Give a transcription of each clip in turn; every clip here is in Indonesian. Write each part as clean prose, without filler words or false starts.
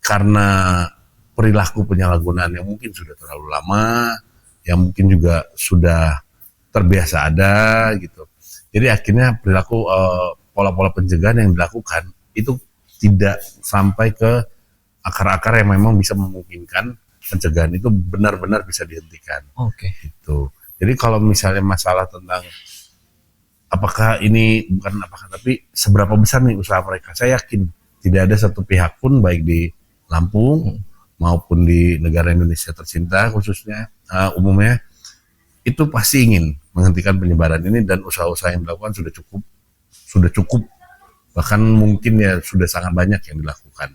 karena perilaku penyalahgunaan yang mungkin sudah terlalu lama, yang mungkin juga sudah terbiasa ada gitu. Jadi akhirnya perilaku pola-pola pencegahan yang dilakukan itu tidak sampai ke akar-akar yang memang bisa memungkinkan pencegahan itu benar-benar bisa dihentikan. Oke. Gitu. Jadi kalau misalnya masalah tentang apakah ini bukan apakah, tapi seberapa besar nih usaha mereka, saya yakin tidak ada satu pihak pun baik di Lampung maupun di negara Indonesia tercinta khususnya umumnya itu pasti ingin menghentikan penyebaran ini, dan usaha-usaha yang dilakukan sudah cukup, bahkan mungkin ya sudah sangat banyak yang dilakukan.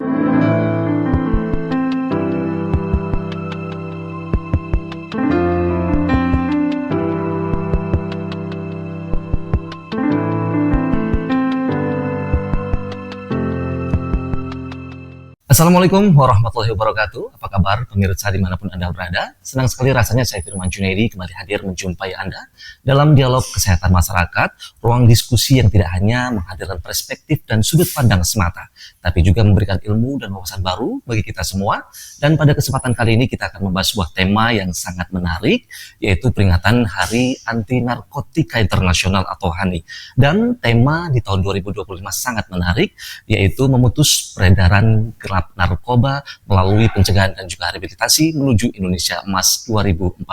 Assalamualaikum warahmatullahi wabarakatuh. Apa kabar pemirsa dimanapun Anda berada? Senang sekali rasanya saya Firman Junaidi kembali hadir menjumpai Anda dalam dialog kesehatan masyarakat, ruang diskusi yang tidak hanya menghadirkan perspektif dan sudut pandang semata, tapi juga memberikan ilmu dan wawasan baru bagi kita semua. Dan pada kesempatan kali ini kita akan membahas sebuah tema yang sangat menarik, yaitu peringatan Hari Anti Narkotika Internasional atau HANI. Dan tema di tahun 2025 sangat menarik, yaitu memutus peredaran gelap narkoba melalui pencegahan dan juga rehabilitasi menuju Indonesia Emas 2045.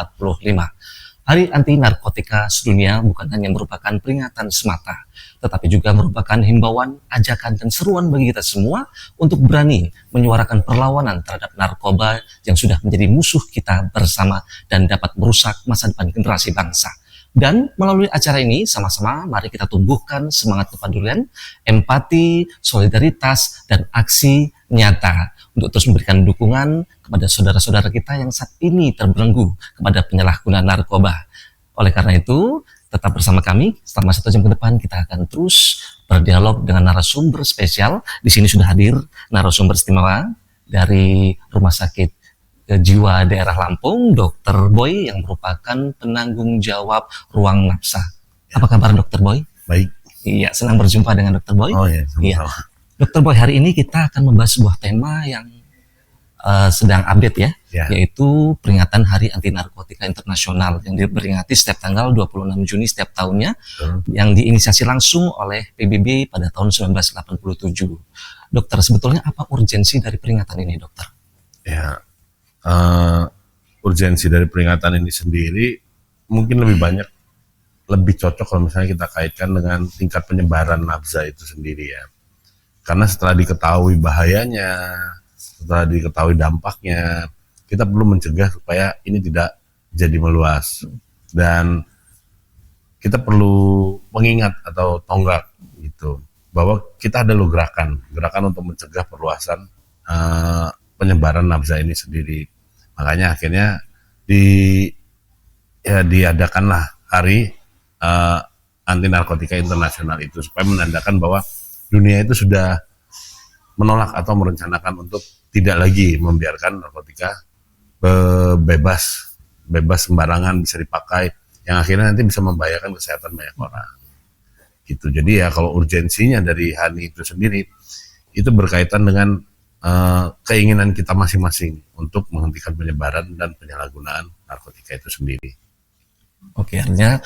Hari Anti Narkotika Sedunia bukan hanya merupakan peringatan semata, tetapi juga merupakan himbauan, ajakan, dan seruan bagi kita semua untuk berani menyuarakan perlawanan terhadap narkoba yang sudah menjadi musuh kita bersama dan dapat merusak masa depan generasi bangsa. Dan melalui acara ini sama-sama mari kita tumbuhkan semangat kepedulian, empati, solidaritas, dan aksi nyata untuk terus memberikan dukungan kepada saudara-saudara kita yang saat ini terbelenggu kepada penyalahgunaan narkoba. Oleh karena itu, tetap bersama kami. Selama 1 jam ke depan kita akan terus berdialog dengan narasumber spesial. Di sini sudah hadir narasumber istimewa dari Rumah Sakit Jiwa Daerah Lampung, Dr. Boy, yang merupakan penanggung jawab ruang nafsa. Apa kabar Dr. Boy? Baik. Iya, senang berjumpa dengan Dr. Boy. Oh iya, sama-sama. Iya. Dr. Boy, hari ini kita akan membahas sebuah tema yang sedang update ya, yaitu peringatan Hari Anti Narkotika Internasional yang diperingati setiap tanggal 26 Juni setiap tahunnya, yang diinisiasi langsung oleh PBB pada tahun 1987. Dokter, sebetulnya apa urgensi dari peringatan ini, dokter? Ya, urgensi dari peringatan ini sendiri mungkin lebih cocok kalau misalnya kita kaitkan dengan tingkat penyebaran nafsa itu sendiri ya. Karena setelah diketahui bahayanya, setelah diketahui dampaknya, kita perlu mencegah supaya ini tidak jadi meluas. Dan kita perlu mengingat atau tonggak gitu, bahwa kita ada gerakan untuk mencegah perluasan penyebaran nafsa ini sendiri. Makanya akhirnya diadakanlah Hari Anti Narkotika Internasional itu, supaya menandakan bahwa dunia itu sudah menolak atau merencanakan untuk tidak lagi membiarkan narkotika bebas sembarangan bisa dipakai, yang akhirnya nanti bisa membahayakan kesehatan banyak orang. Gitu. Jadi ya kalau urgensinya dari HANI itu sendiri itu berkaitan dengan keinginan kita masing-masing untuk menghentikan penyebaran dan penyalahgunaan narkotika itu sendiri. Oke, artinya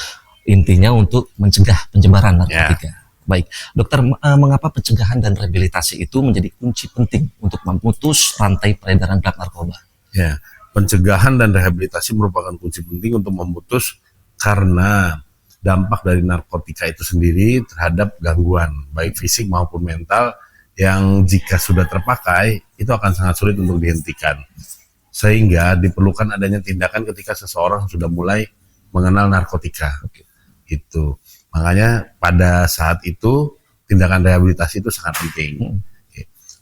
intinya untuk mencegah penyebaran narkotika. Ya. Baik, dokter, mengapa pencegahan dan rehabilitasi itu menjadi kunci penting untuk memutus rantai peredaran gelap narkoba? Ya, pencegahan dan rehabilitasi merupakan kunci penting untuk memutus, karena dampak dari narkotika itu sendiri terhadap gangguan baik fisik maupun mental yang jika sudah terpakai itu akan sangat sulit untuk dihentikan, sehingga diperlukan adanya tindakan ketika seseorang sudah mulai mengenal narkotika. Itu makanya pada saat itu tindakan rehabilitasi itu sangat penting.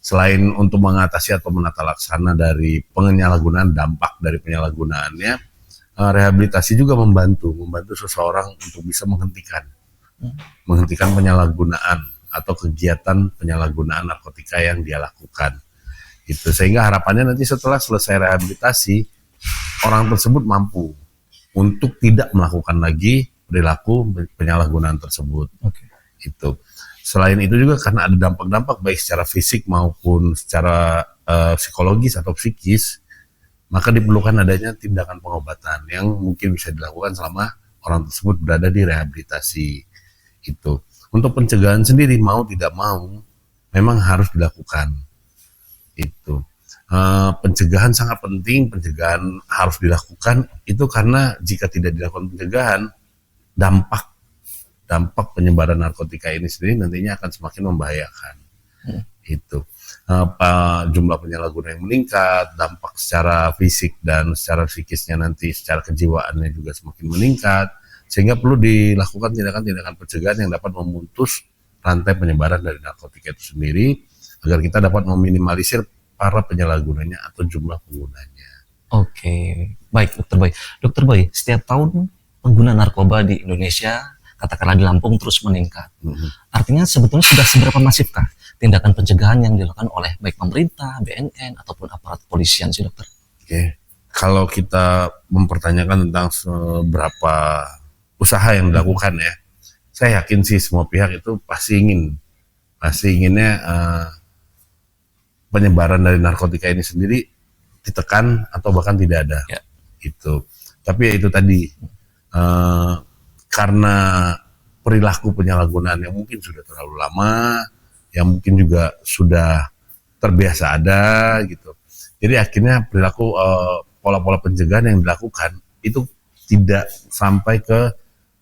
Selain untuk mengatasi atau menata laksana dari penyalahgunaan, dampak dari penyalahgunaannya, rehabilitasi juga membantu seseorang untuk bisa menghentikan penyalahgunaan atau kegiatan penyalahgunaan narkotika yang dia lakukan. Itu sehingga harapannya nanti setelah selesai rehabilitasi, orang tersebut mampu untuk tidak melakukan lagi perilaku penyalahgunaan tersebut. Itu. Selain itu juga karena ada dampak-dampak baik secara fisik maupun secara psikologis atau psikis, maka diperlukan adanya tindakan pengobatan yang mungkin bisa dilakukan selama orang tersebut berada di rehabilitasi. Itu. Untuk pencegahan sendiri mau tidak mau memang harus dilakukan. Itu. Pencegahan sangat penting, pencegahan harus dilakukan itu karena jika tidak dilakukan pencegahan, dampak penyebaran narkotika ini sendiri nantinya akan semakin membahayakan. Itu jumlah penyalahguna yang meningkat, dampak secara fisik dan secara psikisnya nanti secara kejiwaannya juga semakin meningkat, sehingga perlu dilakukan tindakan-tindakan pencegahan yang dapat memutus rantai penyebaran dari narkotika itu sendiri agar kita dapat meminimalisir para penyalahgunanya atau jumlah penggunanya. Oke, baik Dokter Boy. Dokter Boy, setiap tahun pengguna narkoba di Indonesia, katakanlah di Lampung, terus meningkat. Artinya sebetulnya sudah seberapa masifkah tindakan pencegahan yang dilakukan oleh baik pemerintah, BNN, ataupun aparat kepolisian sih dokter? Oke, kalau kita mempertanyakan tentang seberapa usaha yang dilakukan ya, saya yakin sih semua pihak itu pasti inginnya penyebaran dari narkotika ini sendiri ditekan atau bahkan tidak ada. Ya. Itu. Tapi ya itu tadi karena perilaku penyalahgunaan yang mungkin sudah terlalu lama, yang mungkin juga sudah terbiasa ada gitu. Jadi akhirnya perilaku pola-pola pencegahan yang dilakukan itu tidak sampai ke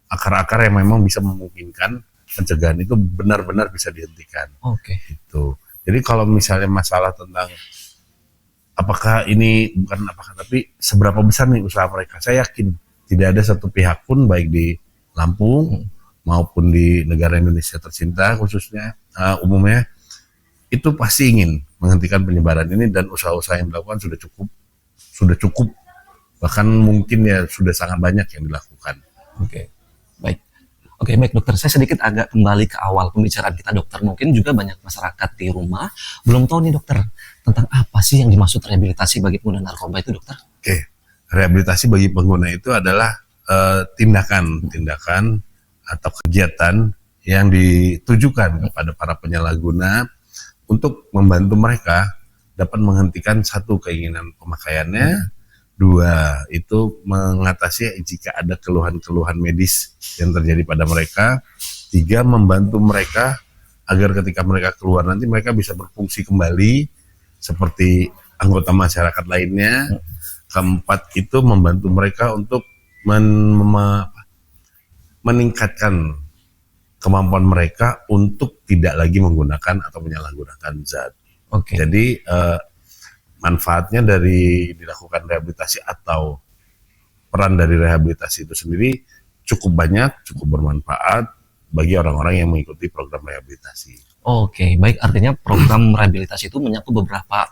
akar-akar yang memang bisa memungkinkan pencegahan itu benar-benar bisa dihentikan. Oke. Itu. Jadi kalau misalnya masalah tentang tapi seberapa besar nih usaha mereka, saya yakin tidak ada satu pihak pun baik di Lampung maupun di negara Indonesia tercinta khususnya umumnya itu pasti ingin menghentikan penyebaran ini, dan usaha-usaha yang dilakukan sudah cukup bahkan mungkin ya sudah sangat banyak yang dilakukan. Oke, baik dokter. Saya sedikit agak kembali ke awal pembicaraan kita dokter. Mungkin juga banyak masyarakat di rumah belum tahu nih dokter tentang apa sih yang dimaksud rehabilitasi bagi pengguna narkoba itu dokter? Oke, rehabilitasi bagi pengguna itu adalah tindakan atau kegiatan yang ditujukan kepada para penyalahguna untuk membantu mereka dapat menghentikan satu keinginan pemakaiannya, dua itu mengatasi jika ada keluhan-keluhan medis yang terjadi pada mereka, tiga membantu mereka agar ketika mereka keluar nanti mereka bisa berfungsi kembali seperti anggota masyarakat lainnya, keempat itu membantu mereka untuk meningkatkan kemampuan mereka untuk tidak lagi menggunakan atau menyalahgunakan zat. Jadi manfaatnya dari dilakukan rehabilitasi atau peran dari rehabilitasi itu sendiri cukup banyak, cukup bermanfaat bagi orang-orang yang mengikuti program rehabilitasi. Oke, baik, artinya program rehabilitasi itu menyakup beberapa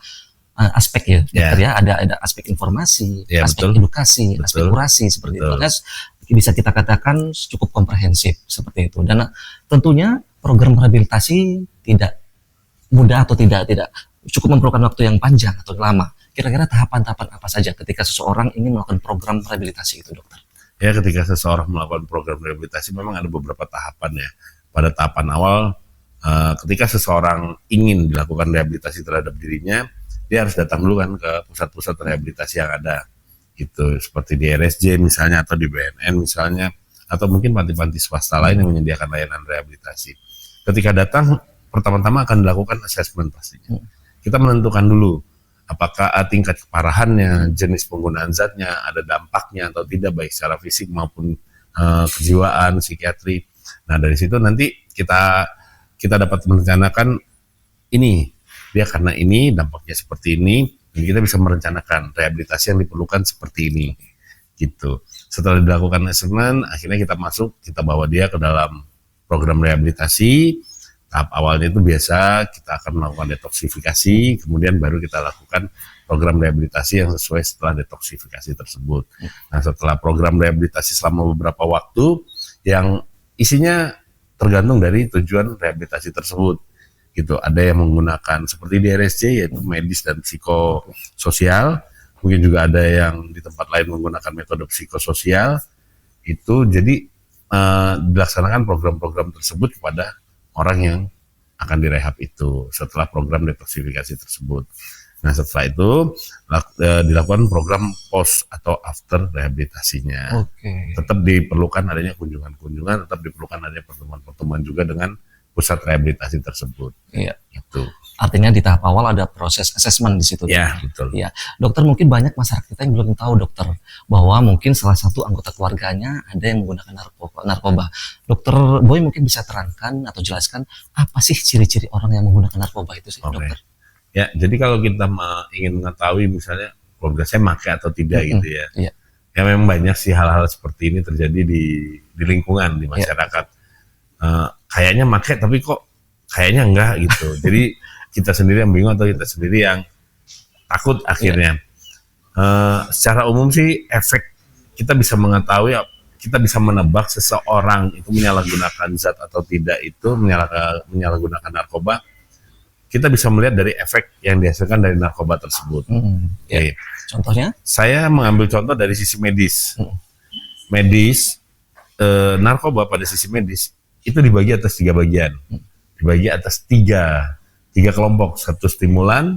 aspek ya, dokter ya. Ada aspek informasi, aspek betul. Edukasi, aspek kurasi seperti itu. Nah, bisa kita katakan cukup komprehensif seperti itu. Dan tentunya program rehabilitasi tidak mudah atau tidak cukup memerlukan waktu yang panjang atau lama. Kira-kira tahapan-tahapan apa saja ketika seseorang ingin melakukan program rehabilitasi itu, dokter? Ya, ketika seseorang melakukan program rehabilitasi memang ada beberapa tahapan ya. Pada tahapan awal, ketika seseorang ingin dilakukan rehabilitasi terhadap dirinya, dia harus datang dulu kan ke pusat-pusat rehabilitasi yang ada. Itu seperti di RSJ misalnya atau di BNN misalnya, atau mungkin panti-panti swasta lain yang menyediakan layanan rehabilitasi. Ketika datang, pertama-tama akan dilakukan asesmen pastinya. Kita menentukan dulu apakah tingkat keparahannya, jenis penggunaan zatnya, ada dampaknya atau tidak baik secara fisik maupun kejiwaan, psikiatri. Nah dari situ nanti kita dapat merencanakan ini dia karena ini dampaknya seperti ini, dan kita bisa merencanakan rehabilitasi yang diperlukan seperti ini gitu. Setelah dilakukan asesmen, akhirnya kita bawa dia ke dalam program rehabilitasi. Tahap awalnya itu biasa kita akan melakukan detoksifikasi, kemudian baru kita lakukan program rehabilitasi yang sesuai setelah detoksifikasi tersebut. Nah setelah program rehabilitasi selama beberapa waktu yang isinya tergantung dari tujuan rehabilitasi tersebut gitu. Ada yang menggunakan seperti di RSC yaitu medis dan psikososial, mungkin juga ada yang di tempat lain menggunakan metode psikososial itu. Jadi dilaksanakan program-program tersebut kepada orang yang akan direhab itu setelah program detoksifikasi tersebut. Nah setelah itu dilakukan program post atau after rehabilitasinya. Oke. Tetap diperlukan adanya kunjungan-kunjungan, tetap diperlukan adanya pertemuan-pertemuan juga dengan pusat rehabilitasi tersebut. Iya. Itu. Artinya di tahap awal ada proses assessment di situ. Ya betul. Iya, dokter, mungkin banyak masyarakat kita yang belum tahu, dokter, bahwa mungkin salah satu anggota keluarganya ada yang menggunakan narkoba. Dokter Boy mungkin bisa terangkan atau jelaskan apa sih ciri-ciri orang yang menggunakan narkoba itu sih, Oke. dokter? Ya, jadi kalau kita ingin mengetahui misalnya keluarga saya pakai atau tidak gitu ya. Iya. Ya memang banyak sih hal-hal seperti ini terjadi di lingkungan, di masyarakat. Kayaknya pakai tapi kok kayaknya enggak gitu. Jadi kita sendiri yang bingung atau kita sendiri yang takut akhirnya. Secara umum sih efek kita bisa mengetahui, kita bisa menebak seseorang itu menyalahgunakan zat atau tidak itu, menyalahgunakan narkoba. Kita bisa melihat dari efek yang dihasilkan dari narkoba tersebut. Ya. Contohnya? Saya mengambil contoh dari sisi medis. Medis, narkoba pada sisi medis itu dibagi atas 3 bagian. Dibagi atas tiga kelompok. Satu stimulan,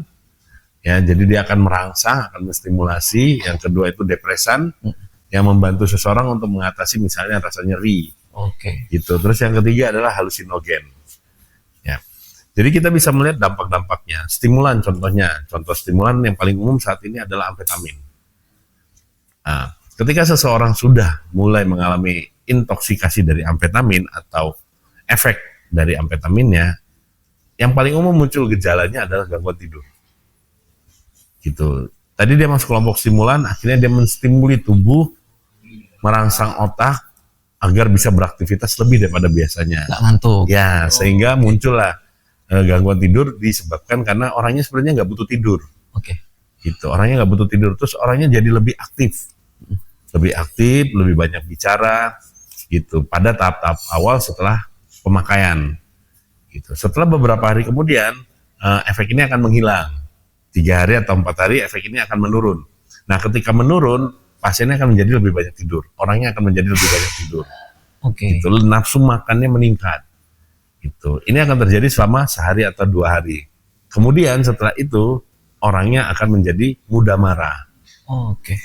ya, jadi dia akan merangsang, akan menstimulasi. Yang kedua itu depresan, yang membantu seseorang untuk mengatasi misalnya rasa nyeri. Oke. Gitu. Terus yang ketiga adalah halusinogen. Ya. Jadi kita bisa melihat dampak-dampaknya. Stimulan contohnya, contoh stimulan yang paling umum saat ini adalah amfetamin. Nah, ketika seseorang sudah mulai mengalami intoksikasi dari amfetamin atau efek dari amfetaminnya, yang paling umum muncul gejalanya adalah gangguan tidur. Gitu. Tadi dia masuk kelompok stimulan, akhirnya dia menstimuli tubuh, merangsang otak agar bisa beraktivitas lebih daripada biasanya. Nggak ngantuk. Ya, sehingga muncullah gangguan tidur disebabkan karena orangnya sebenarnya nggak butuh tidur. Oke. Gitu. Orangnya nggak butuh tidur, terus orangnya jadi lebih aktif, lebih banyak bicara, gitu. Pada tahap-tahap awal setelah pemakaian, gitu. Setelah beberapa hari kemudian efek ini akan menghilang. 3 hari atau 4 hari efek ini akan menurun. Nah, ketika menurun, pasiennya akan menjadi lebih banyak tidur. Orangnya akan menjadi lebih banyak tidur. Oke. Gitu. Nafsu makannya meningkat. Gitu. Ini akan terjadi selama sehari atau 2 hari. Kemudian setelah itu orangnya akan menjadi mudah marah. Oke.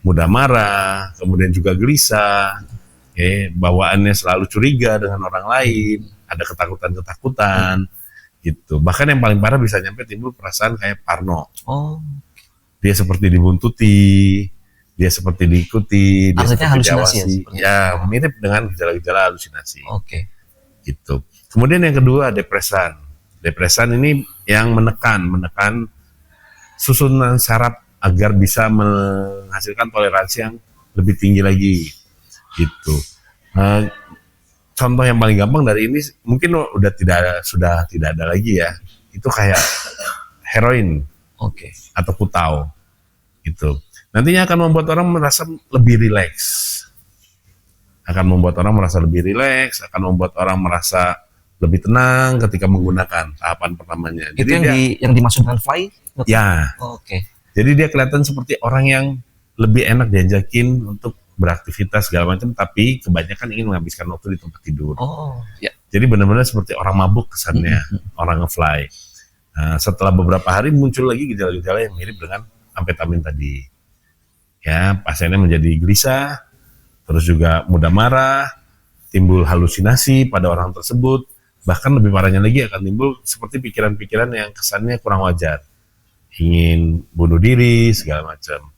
Mudah marah, kemudian juga gelisah, bawaannya selalu curiga dengan orang lain, ada ketakutan-ketakutan, gitu. Bahkan yang paling parah bisa nyampe timbul perasaan kayak parno. Oh. Dia seperti dibuntuti, dia seperti diikuti, dia Artinya seperti halusinasi diawasi. Ya, mirip dengan gejala-gejala halusinasi. Oke. Gitu. Kemudian yang kedua depresan. Depresan ini yang menekan susunan saraf agar bisa menghasilkan toleransi yang lebih tinggi lagi. Gitu. Contoh yang paling gampang dari ini mungkin sudah tidak ada lagi ya. Itu kayak heroin, Oke. atau kutau. Gitu. Nantinya akan membuat orang merasa lebih rileks. Akan membuat orang merasa lebih rileks, akan membuat orang merasa lebih tenang ketika menggunakan tahapan pertamanya. Itu Jadi yang dimaksud dengan fly? Dokter? ya, Oke. jadi dia kelihatan seperti orang yang lebih enak diajakin untuk beraktivitas segala macam, tapi kebanyakan ingin menghabiskan waktu di tempat tidur. Oh, ya. Jadi benar-benar seperti orang mabuk kesannya, orang nge-fly. Nah, setelah beberapa hari muncul lagi gejala-gejala yang mirip dengan amfetamin tadi. Ya, pasiennya menjadi gelisah, terus juga mudah marah, timbul halusinasi pada orang tersebut, bahkan lebih parahnya lagi akan timbul seperti pikiran-pikiran yang kesannya kurang wajar, ingin bunuh diri segala macam.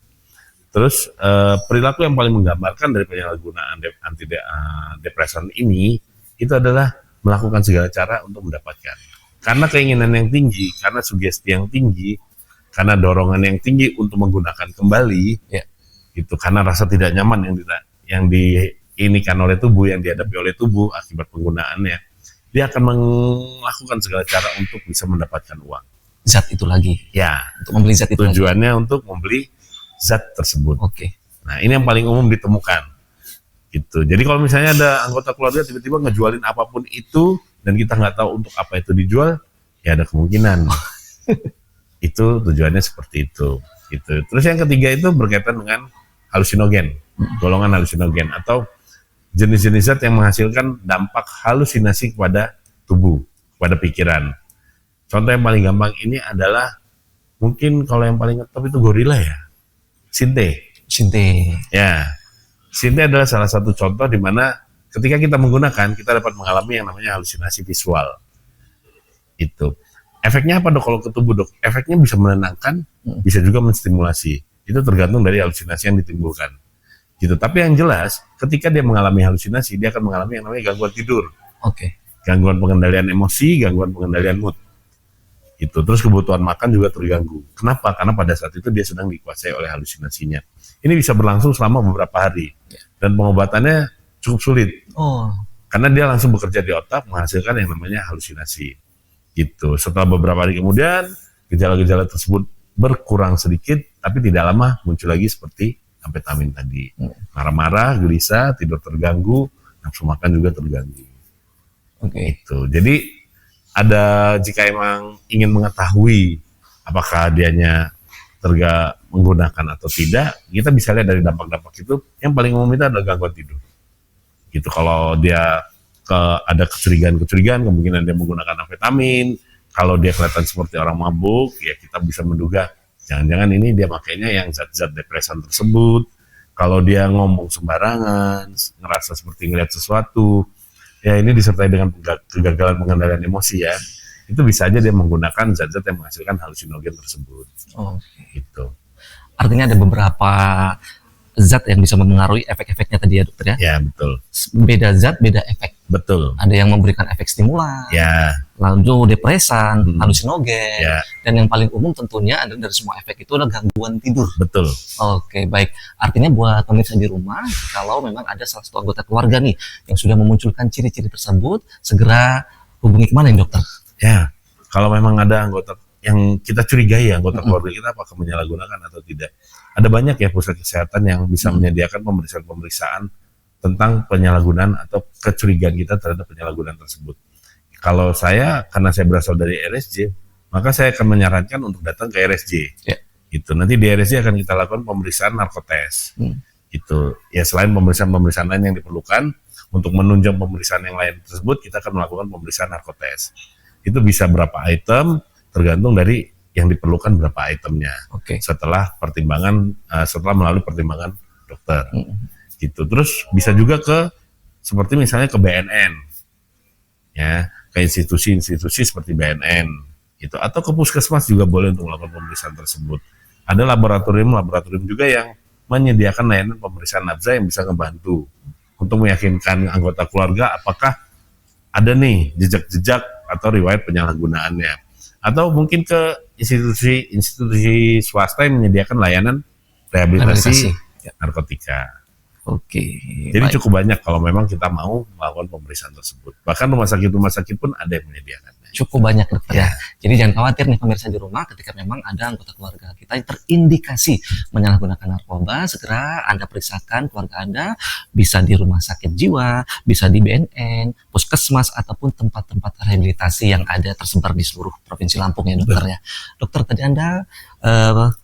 Terus perilaku yang paling menggambarkan dari penyalahgunaan antidepresan ini itu adalah melakukan segala cara untuk mendapatkan. Karena keinginan yang tinggi, karena sugesti yang tinggi, karena dorongan yang tinggi untuk menggunakan kembali, Ya. itu karena rasa tidak nyaman yang diinikan oleh tubuh, yang dihadapi oleh tubuh akibat penggunaannya, dia akan melakukan segala cara untuk bisa mendapatkan uang. Zat itu lagi. Ya, Untuk membeli zat itu lagi. tujuannya untuk membeli zat tersebut. Oke. Nah, ini yang paling umum ditemukan. Gitu. Jadi kalau misalnya ada anggota keluarga tiba-tiba ngejualin apapun itu dan kita nggak tahu untuk apa itu dijual, ya ada kemungkinan itu tujuannya seperti itu. Gitu. Terus yang ketiga itu berkaitan dengan halusinogen, golongan halusinogen atau jenis-jenis zat yang menghasilkan dampak halusinasi kepada tubuh, pada pikiran. Contoh yang paling gampang ini adalah mungkin kalau yang paling ngetop itu gorila ya, Sinte. Sinte. Ya, Sinte adalah salah satu contoh di mana ketika kita menggunakan kita dapat mengalami yang namanya halusinasi visual. Itu. Efeknya apa dok kalau ke tubuh dok? Efeknya bisa menenangkan, bisa juga menstimulasi. Itu tergantung dari halusinasi yang ditimbulkan. Gitu. Tapi yang jelas, ketika dia mengalami halusinasi, dia akan mengalami yang namanya gangguan tidur, Oke. gangguan pengendalian emosi, gangguan pengendalian mood. Itu. Terus kebutuhan makan juga terganggu. Kenapa? Karena pada saat itu dia sedang dikuasai oleh halusinasinya. Ini bisa berlangsung selama beberapa hari. Dan pengobatannya cukup sulit. Oh, Karena dia langsung bekerja di otak menghasilkan yang namanya halusinasi. Gitu. Setelah beberapa hari kemudian, gejala-gejala tersebut berkurang sedikit, tapi tidak lama muncul lagi seperti amfetamin tadi. Marah-marah, gelisah, tidur terganggu, nafsu makan juga terganggu. oke. Itu. Jadi ada jika emang ingin mengetahui apakah dianya menggunakan atau tidak, kita bisa lihat dari dampak-dampak itu. Yang paling umum itu adalah gangguan tidur. Gitu. Kalau dia ada kecurigaan, kemungkinan dia menggunakan amfetamin. Kalau dia kelihatan seperti orang mabuk, ya kita bisa menduga jangan-jangan ini dia makainya yang zat-zat depresan tersebut. Kalau dia ngomong sembarangan, ngerasa seperti ngeliat sesuatu, ya ini disertai dengan kegagalan pengendalian emosi ya. Itu bisa aja dia menggunakan zat-zat yang menghasilkan halusinogen tersebut. Oke. Gitu. Artinya ada beberapa zat yang bisa mempengaruhi efek-efeknya tadi ya dokter ya. Ya betul, Beda zat, beda efek. betul. Ada yang memberikan efek stimulan, Ya, lalu depresan, halusinogen, ya dan yang paling umum tentunya adalah dari semua efek itu adalah gangguan tidur. betul. Oke, baik. Artinya buat pemirsa di rumah, kalau memang ada salah satu anggota keluarga nih yang sudah memunculkan ciri-ciri tersebut, segera hubungi kemana nih dokter? Ya, kalau memang ada anggota yang kita curigai ya, anggota keluarga kita apakah menyalahgunakan atau tidak. Ada banyak ya pusat kesehatan yang bisa menyediakan pemeriksaan-pemeriksaan tentang penyalahgunaan atau kecurigaan kita terhadap penyalahgunaan tersebut. Kalau saya, karena saya berasal dari RSJ, maka saya akan menyarankan untuk datang ke RSJ. Ya. Gitu. Nanti di RSJ akan kita lakukan pemeriksaan narkotes. Gitu. Ya selain pemeriksaan-pemeriksaan lain yang diperlukan, untuk menunjang pemeriksaan yang lain tersebut, kita akan melakukan pemeriksaan narkotes. Itu bisa berapa item, tergantung dari yang diperlukan berapa itemnya. Oke. Setelah melalui pertimbangan dokter. Gitu. Terus bisa juga seperti misalnya ke BNN. Ya, ke institusi-institusi seperti BNN gitu, atau ke puskesmas juga boleh untuk melakukan pemeriksaan tersebut. Ada laboratorium juga yang menyediakan layanan pemeriksaan nabza yang bisa membantu untuk meyakinkan anggota keluarga apakah ada nih jejak-jejak atau riwayat penyalahgunaannya. Atau mungkin ke institusi swasta yang menyediakan layanan rehabilitasi narkotika. Oke. Jadi baik. cukup banyak kalau memang kita mau melakukan pemeriksaan tersebut. Bahkan rumah sakit pun ada yang menyediakannya. Cukup banyak dokter ya. Jadi jangan khawatir nih pemirsa di rumah, ketika memang ada anggota keluarga kita yang terindikasi menyalahgunakan narkoba, segera Anda periksakan keluarga Anda, bisa di rumah sakit jiwa, bisa di BNN, puskesmas, ataupun tempat-tempat rehabilitasi yang ada tersebar di seluruh Provinsi Lampung ya dokter ya. Dokter, tadi Anda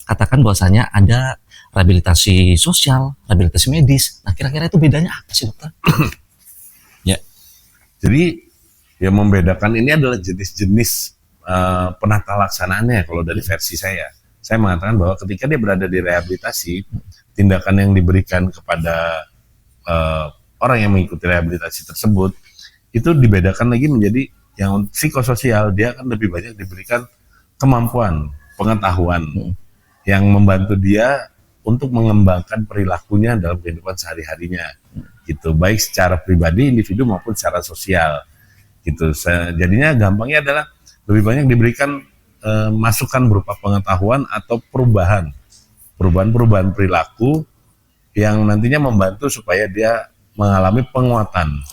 katakan bahwasanya ada rehabilitasi sosial, rehabilitasi medis. Nah, kira-kira itu bedanya apa sih dokter? Ya. Jadi yang membedakan ini adalah jenis-jenis penata laksanaannya. Kalau dari versi saya mengatakan bahwa ketika dia berada di rehabilitasi, tindakan yang diberikan kepada orang yang mengikuti rehabilitasi tersebut itu dibedakan lagi menjadi yang psikososial. Dia akan lebih banyak diberikan kemampuan, pengetahuan yang membantu dia untuk mengembangkan perilakunya dalam kehidupan sehari-harinya, gitu, baik secara pribadi, individu maupun secara sosial. Gitu. Jadinya gampangnya adalah lebih banyak diberikan masukan berupa pengetahuan atau perubahan perilaku yang nantinya membantu supaya dia mengalami penguatan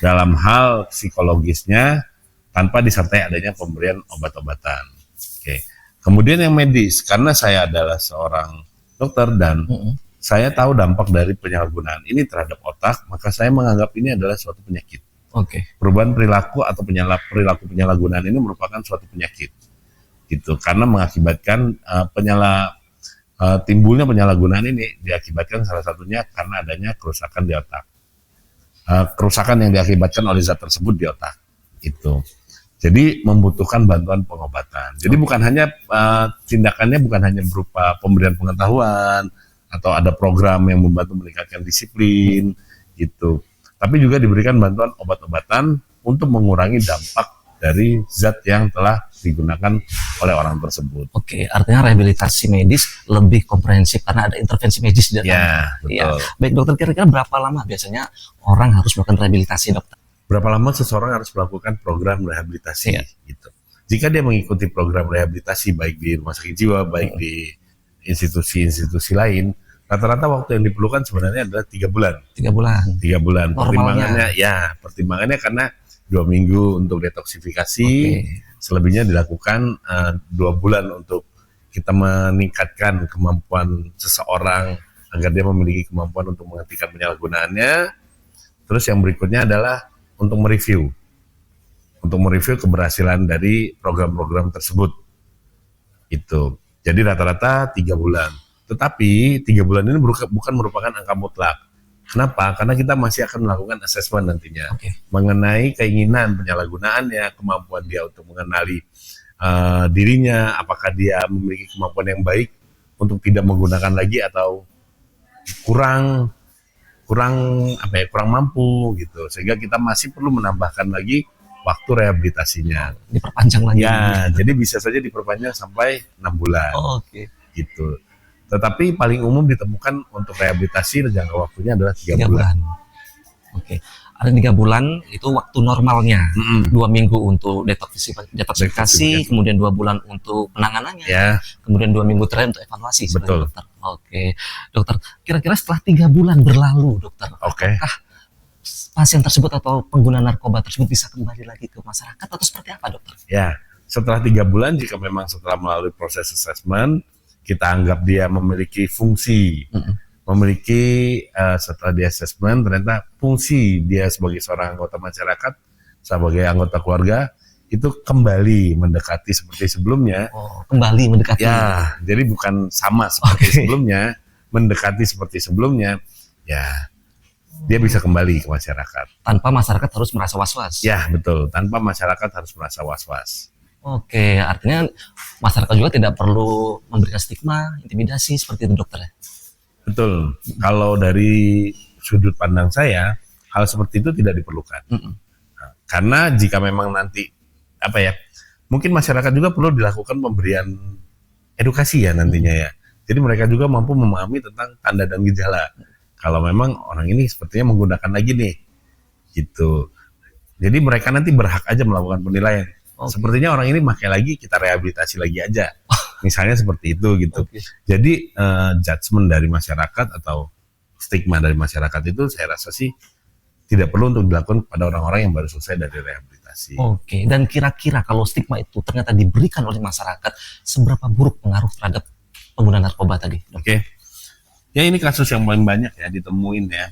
dalam hal psikologisnya tanpa disertai adanya pemberian obat-obatan. Kemudian yang medis, karena saya adalah seorang dokter dan saya tahu dampak dari penyalahgunaan ini terhadap otak, maka saya menganggap ini adalah suatu penyakit. Perubahan perilaku atau perilaku penyalahgunaan ini merupakan suatu penyakit, gitu, karena mengakibatkan timbulnya penyalahgunaan ini diakibatkan salah satunya karena adanya kerusakan di otak, kerusakan yang diakibatkan oleh zat tersebut di otak, Itu. Jadi membutuhkan bantuan pengobatan. Jadi bukan hanya tindakannya bukan hanya berupa pemberian pengetahuan atau ada program yang membantu meningkatkan disiplin gitu. Tapi juga diberikan bantuan obat-obatan untuk mengurangi dampak dari zat yang telah digunakan oleh orang tersebut. Oke, artinya rehabilitasi medis lebih komprehensif karena ada intervensi medis di dalam. Ya, Iya. betul. Baik dokter, kira-kira berapa lama biasanya orang harus melakukan rehabilitasi, dokter? Berapa lama seseorang harus melakukan program rehabilitasi Iya. gitu. Jika dia mengikuti program rehabilitasi baik di rumah sakit jiwa, baik di institusi-institusi lain, rata-rata waktu yang diperlukan sebenarnya adalah 3 bulan. 3 bulan. 3 bulan. Normalnya. Pertimbangannya karena 2 minggu untuk detoksifikasi, selebihnya dilakukan 2 bulan untuk kita meningkatkan kemampuan seseorang agar dia memiliki kemampuan untuk menghentikan penyalahgunaannya. Terus yang berikutnya adalah untuk mereview keberhasilan dari program-program tersebut. Itu. Jadi rata-rata 3 bulan. Tetapi 3 bulan ini bukan merupakan angka mutlak. Kenapa? Karena kita masih akan melakukan assessment nantinya mengenai keinginan penyalahgunaannya, kemampuan dia untuk mengenali dirinya, apakah dia memiliki kemampuan yang baik untuk tidak menggunakan lagi atau kurang mampu gitu, sehingga kita masih perlu menambahkan lagi waktu rehabilitasinya. Diperpanjang lagi. Ya, jadi bisa saja diperpanjang sampai 6 bulan. Oke. Gitu. Tetapi paling umum ditemukan untuk rehabilitasi jangka waktunya adalah 3 3 bulan. Oke. Ada 3 bulan itu waktu normalnya. 2 minggu untuk detoksifikasi, kemudian 2 bulan untuk penanganannya, Ya, kemudian 2 minggu terakhir untuk evaluasi. Betul. Dokter. Oke, dokter. Kira-kira setelah 3 bulan berlalu, dokter, oke. apakah pasien tersebut atau pengguna narkoba tersebut bisa kembali lagi ke masyarakat atau seperti apa, dokter? Ya, setelah 3 bulan jika memang setelah melalui proses assessment kita anggap dia memiliki fungsi, setelah di assessment ternyata fungsi dia sebagai seorang anggota masyarakat, sebagai anggota keluarga itu kembali mendekati seperti sebelumnya. Oh, kembali mendekati. Ya, jadi bukan sama seperti sebelumnya, mendekati seperti sebelumnya. Ya, dia bisa kembali ke masyarakat. Tanpa masyarakat harus merasa was-was. Ya, betul. Tanpa masyarakat harus merasa was-was. Oke, artinya masyarakat juga tidak perlu memberikan stigma, intimidasi seperti itu, dokter. Betul. Kalau dari sudut pandang saya, hal seperti itu tidak diperlukan. Nah, karena jika memang nanti mungkin masyarakat juga perlu dilakukan pemberian edukasi ya nantinya ya. Jadi mereka juga mampu memahami tentang tanda dan gejala. Kalau memang orang ini sepertinya menggunakan lagi nih, gitu. Jadi mereka nanti berhak aja melakukan penilaian. Sepertinya orang ini pakai lagi, kita rehabilitasi lagi aja. Misalnya seperti itu gitu. Jadi judgement dari masyarakat atau stigma dari masyarakat itu saya rasa sih tidak perlu untuk dilakukan pada orang-orang yang baru selesai dari rehabilitasi. Oke, dan kira-kira kalau stigma itu ternyata diberikan oleh masyarakat, seberapa buruk pengaruh terhadap pengguna narkoba tadi? Oke. Ya ini kasus yang paling banyak ya ditemuin ya.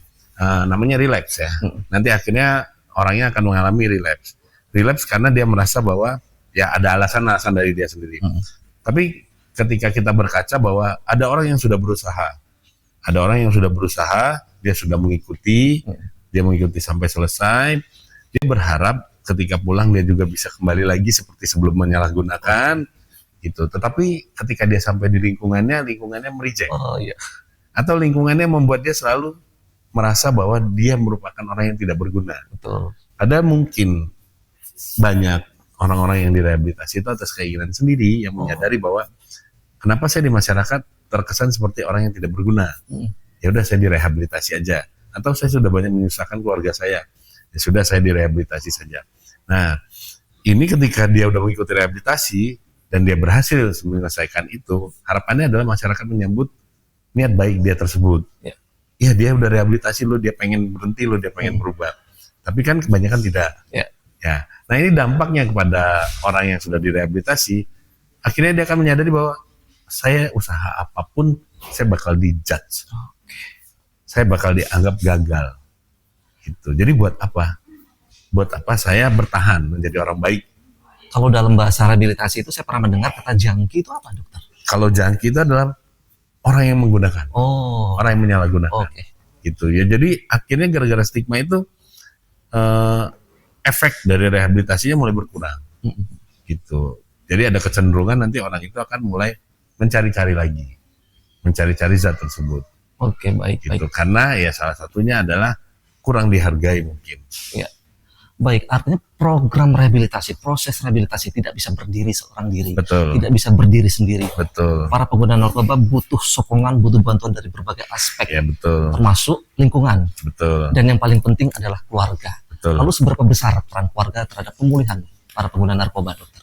Namanya relapse ya. Nanti akhirnya orangnya akan mengalami relapse. Relapse karena dia merasa bahwa ya ada alasan-alasan dari dia sendiri. Tapi ketika kita berkaca bahwa ada orang yang sudah berusaha, dia sudah mengikuti, dia mengikuti sampai selesai, dia berharap ketika pulang dia juga bisa kembali lagi seperti sebelum menyalahgunakan, gitu. Tetapi ketika dia sampai di lingkungannya merijek, atau lingkungannya membuat dia selalu merasa bahwa dia merupakan orang yang tidak berguna. Betul. Ada mungkin banyak orang-orang yang direhabilitasi itu atas keinginan sendiri yang menyadari bahwa kenapa saya di masyarakat terkesan seperti orang yang tidak berguna. Ya udah saya direhabilitasi aja. Atau saya sudah banyak menyusahkan keluarga saya. Ya sudah saya direhabilitasi saja. Nah, ini ketika dia udah mengikuti rehabilitasi dan dia berhasil menyelesaikan itu, harapannya adalah masyarakat menyambut niat baik dia tersebut. Ya dia udah rehabilitasi lo, dia pengen berhenti lo, dia pengen berubah. Tapi kan kebanyakan tidak. Ya, nah ini dampaknya kepada orang yang sudah direhabilitasi. Akhirnya dia akan menyadari bahwa saya usaha apapun, saya bakal dijudge. Saya bakal dianggap gagal. Gitu. Jadi buat apa? Buat apa saya bertahan menjadi orang baik? Kalau dalam bahasa rehabilitasi itu saya pernah mendengar kata junkie itu apa, dokter? Kalau junkie itu adalah orang yang menggunakan, orang yang menyalahgunakan. Gitu ya. Jadi akhirnya gara-gara stigma itu efek dari rehabilitasinya mulai berkurang. Gitu. Jadi ada kecenderungan nanti orang itu akan mulai mencari-cari lagi, mencari-cari zat tersebut. Oke, baik, Gitu. baik. Karena ya salah satunya adalah kurang dihargai mungkin. Ya. Baik, artinya program rehabilitasi, proses rehabilitasi tidak bisa berdiri seorang diri, Betul. tidak bisa berdiri sendiri. Betul. Para pengguna narkoba butuh sokongan, butuh bantuan dari berbagai aspek, Ya betul. termasuk lingkungan. Betul. Dan yang paling penting adalah keluarga. Betul. Lalu seberapa besar peran keluarga terhadap pemulihan para pengguna narkoba, dokter?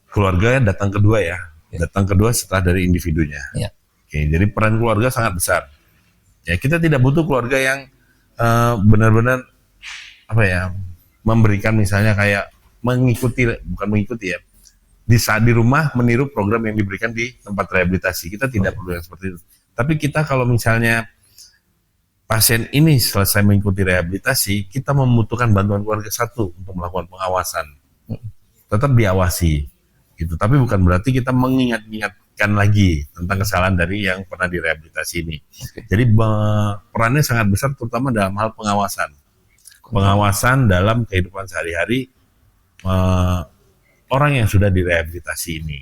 Keluarga datang kedua ya. Datang kedua setelah dari individunya. Ya. Oke, jadi peran keluarga sangat besar. Ya, kita tidak butuh keluarga yang benar-benar apa ya, memberikan misalnya kayak bukan mengikuti ya, di saat di rumah meniru program yang diberikan di tempat rehabilitasi. Kita tidak perlu yang seperti itu. Tapi kita kalau misalnya pasien ini selesai mengikuti rehabilitasi, kita membutuhkan bantuan keluarga satu untuk melakukan pengawasan. Tetap diawasi, gitu. Tapi bukan berarti kita mengingatkan lagi tentang kesalahan dari yang pernah direhabilitasi ini. Jadi perannya sangat besar, terutama dalam hal pengawasan. Pengawasan dalam kehidupan sehari-hari orang yang sudah direhabilitasi ini.